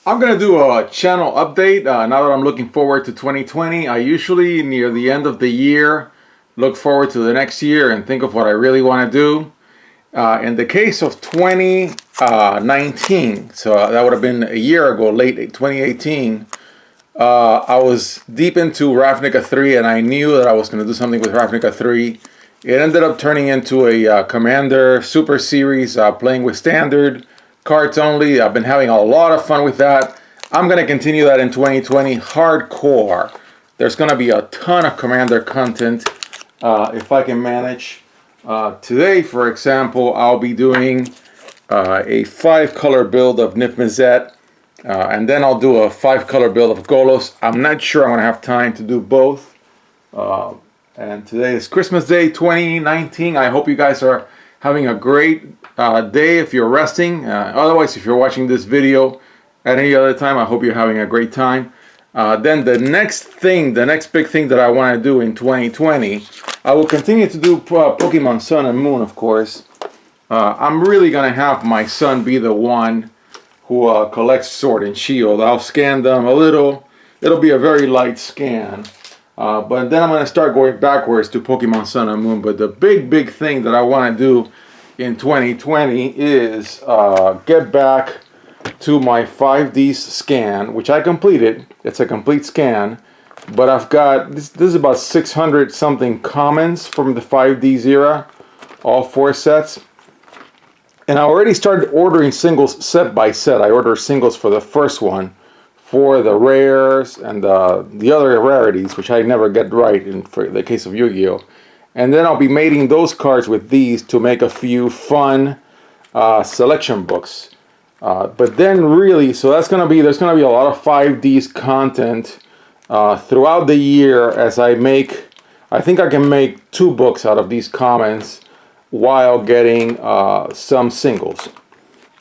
I'm going to do a channel update now that I'm looking forward to 2020. I usually, near the end of the year, look forward to the next year and think of what I really want to do. In the case of 2019, so that would have been a year ago, late 2018, I was deep into Ravnica 3 and I knew that I was going to do something with Ravnica 3. It ended up turning into a Commander Super Series, playing with Standard cards only. I've been having a lot of fun with that. I'm going to continue that in 2020 hardcore. There's going to be a ton of Commander content if I can manage. Today, for example, I'll be doing a 5-color build of Nif-Mizzet, and then I'll do a 5-color build of Golos. I'm not sure I'm going to have time to do both. And today is Christmas Day 2019. I hope you guys are having a great day if you're resting. Otherwise, if you're watching this video at any other time, I hope you're having a great time. Then the next big thing that I want to do in 2020, I will continue to do Pokemon Sun and Moon, of course. I'm really going to have my son be the one who collects Sword and Shield. I'll scan them a little. It'll be a very light scan. But then I'm going to start going backwards to Pokemon Sun and Moon. But the big thing that I want to do in 2020 is get back to my 5Ds scan, which I completed. It's a complete scan. But I've got, this is about 600 something commons from the 5Ds era, all 4 sets. And I already started ordering singles set by set. I ordered singles for the first one, for the rares and the other rarities, which I never get right for the case of Yu-Gi-Oh! And then I'll be mating those cards with these to make a few fun selection books. But then really, so there's gonna be a lot of 5Ds content throughout the year as I think I can make 2 books out of these commons while getting some singles.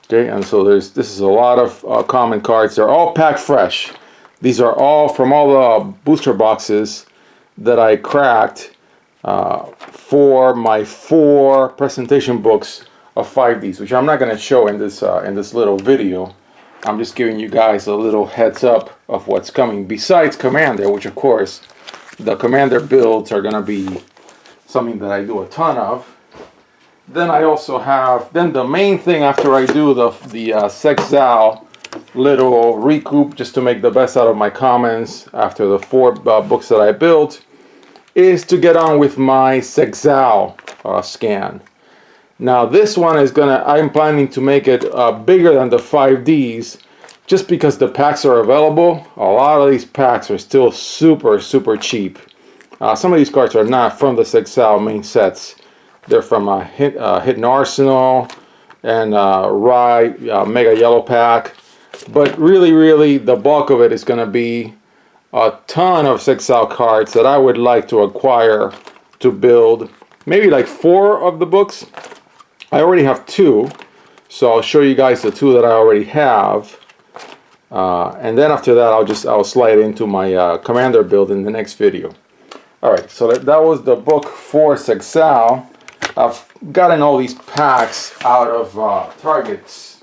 Okay, and so this is a lot of common cards. They're all packed fresh. These are all from all the booster boxes that I cracked for my 4 presentation books of 5Ds, which I'm not going to show in this little video. I'm just giving you guys a little heads up of what's coming. Besides Commander, which of course the Commander builds are going to be something that I do a ton of. Then I also have, the main thing after I do the Zexal little recoup, just to make the best out of my commons after the 4 books that I built, is to get on with my Zexal scan. Now this one is I'm planning to make it bigger than the 5Ds, just because the packs are available. A lot of these packs are still super cheap. Some of these cards are not from the Zexal main sets. They're from Hidden Arsenal and Rye Mega Yellow Pack. But really, the bulk of it is going to be a ton of Zexal cards that I would like to acquire to build. Maybe like 4 of the books. I already have 2. So I'll show you guys the 2 that I already have. And then after that, I'll slide into my Commander build in the next video. Alright, so that was the book for Zexal. I've gotten all these packs out of Targets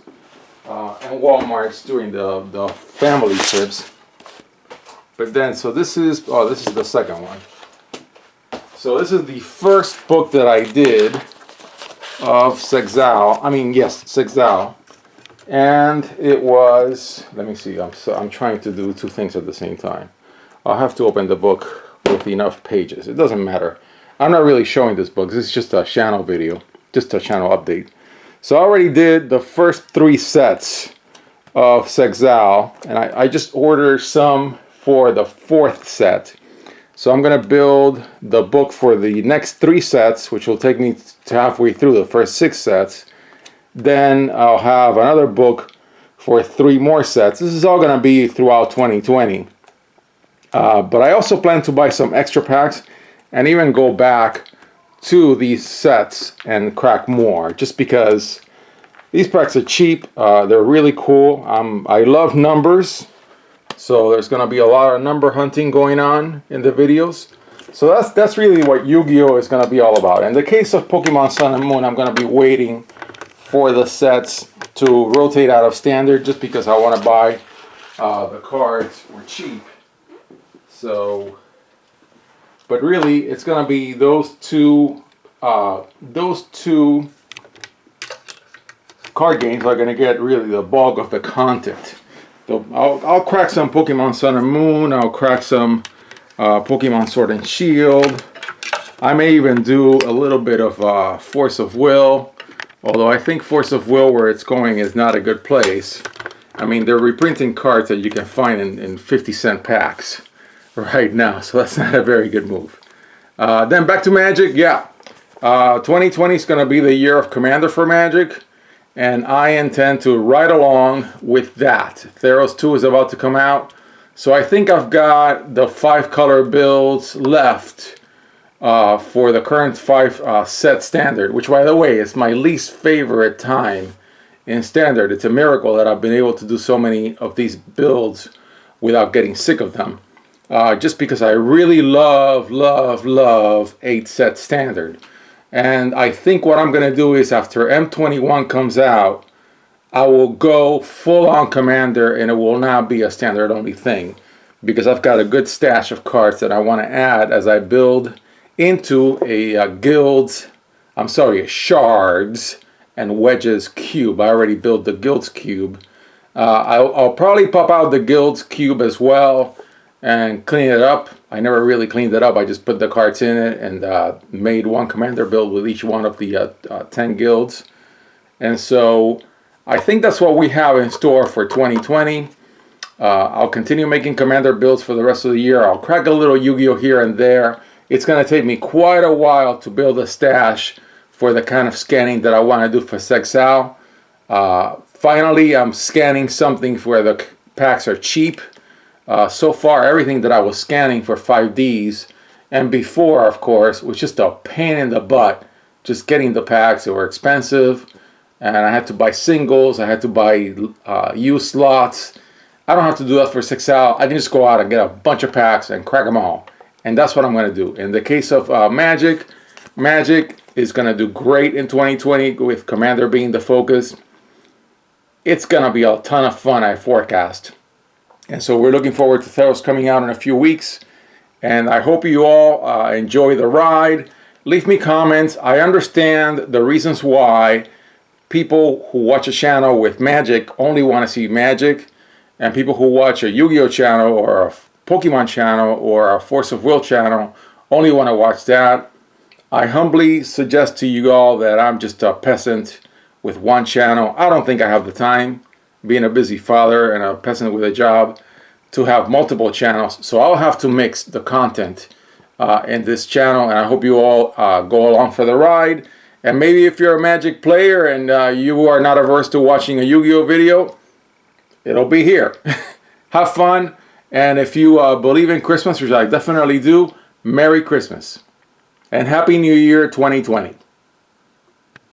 and Walmarts during the family trips. But then, so this is the second one. So this is the first book that I did of Zexal. Zexal. And it was, let me see, I'm trying to do 2 things at the same time. I'll have to open the book with enough pages. It doesn't matter. I'm not really showing this book. This is just a channel video, just a channel update. So I already did the first 3 sets of Zexal, and I just ordered some for the 4th set. So I'm going to build the book for the next 3 sets, which will take me to halfway through the first 6 sets. Then I'll have another book for 3 more sets. This is all going to be throughout 2020. But I also plan to buy some extra packs and even go back to these sets and crack more, just because these packs are cheap. They're really cool. I love numbers, so there's going to be a lot of number hunting going on in the videos. So that's really what Yu-Gi-Oh! Is going to be all about. In the case of Pokemon Sun and Moon, I'm going to be waiting for the sets to rotate out of standard, just because I want to buy the cards were cheap. So, but really, it's gonna be those two card games are gonna get really the bulk of the content. So I'll crack some Pokemon Sun and Moon. I'll crack some Pokemon Sword and Shield. I may even do a little bit of Force of Will, although I think Force of Will, where it's going, is not a good place. I mean, they're reprinting cards that you can find in 50-cent packs right now, so that's not a very good move. Then back to Magic, yeah. 2020 is going to be the year of Commander for Magic, and I intend to ride along with that. Theros 2 is about to come out, so I think I've got the 5-color builds left for the current 5 set standard, which, by the way, is my least favorite time in standard. It's a miracle that I've been able to do so many of these builds without getting sick of them. Just because I really love 8 set standard. And I think what I'm going to do is, after M21 comes out, I will go full on Commander, and it will not be a standard only thing, because I've got a good stash of cards that I want to add as I build into a Shards and Wedges cube. I already built the Guilds cube. I'll probably pop out the Guilds cube as well and clean it up. I never really cleaned it up. I just put the cards in it and made one Commander build with each one of the 10 guilds. And so I think that's what we have in store for 2020. I'll continue making Commander builds for the rest of the year. I'll crack a little Yu-Gi-Oh here and there. It's going to take me quite a while to build a stash for the kind of scanning that I want to do for Zexal. Finally, I'm scanning something where the packs are cheap. So far, everything that I was scanning for 5Ds, and before, of course, was just a pain in the butt. Just getting the packs, they were expensive, and I had to buy singles, I had to buy used lots. I don't have to do that for Zexal. I can just go out and get a bunch of packs and crack them all. And that's what I'm going to do. In the case of Magic, Magic is going to do great in 2020 with Commander being the focus. It's going to be a ton of fun, I forecast. And so we're looking forward to Theros coming out in a few weeks. And I hope you all enjoy the ride. Leave me comments. I understand the reasons why people who watch a channel with Magic only want to see Magic, and people who watch a Yu-Gi-Oh channel or a Pokemon channel or a Force of Will channel only want to watch that. I humbly suggest to you all that I'm just a peasant with one channel. I don't think I have the time, being a busy father and a peasant with a job, to have multiple channels. So I'll have to mix the content in this channel, and I hope you all go along for the ride. And maybe if you're a Magic player and you are not averse to watching a Yu-Gi-Oh video, it'll be here. Have fun, and if you believe in Christmas, which I definitely do, Merry Christmas and Happy New Year 2020.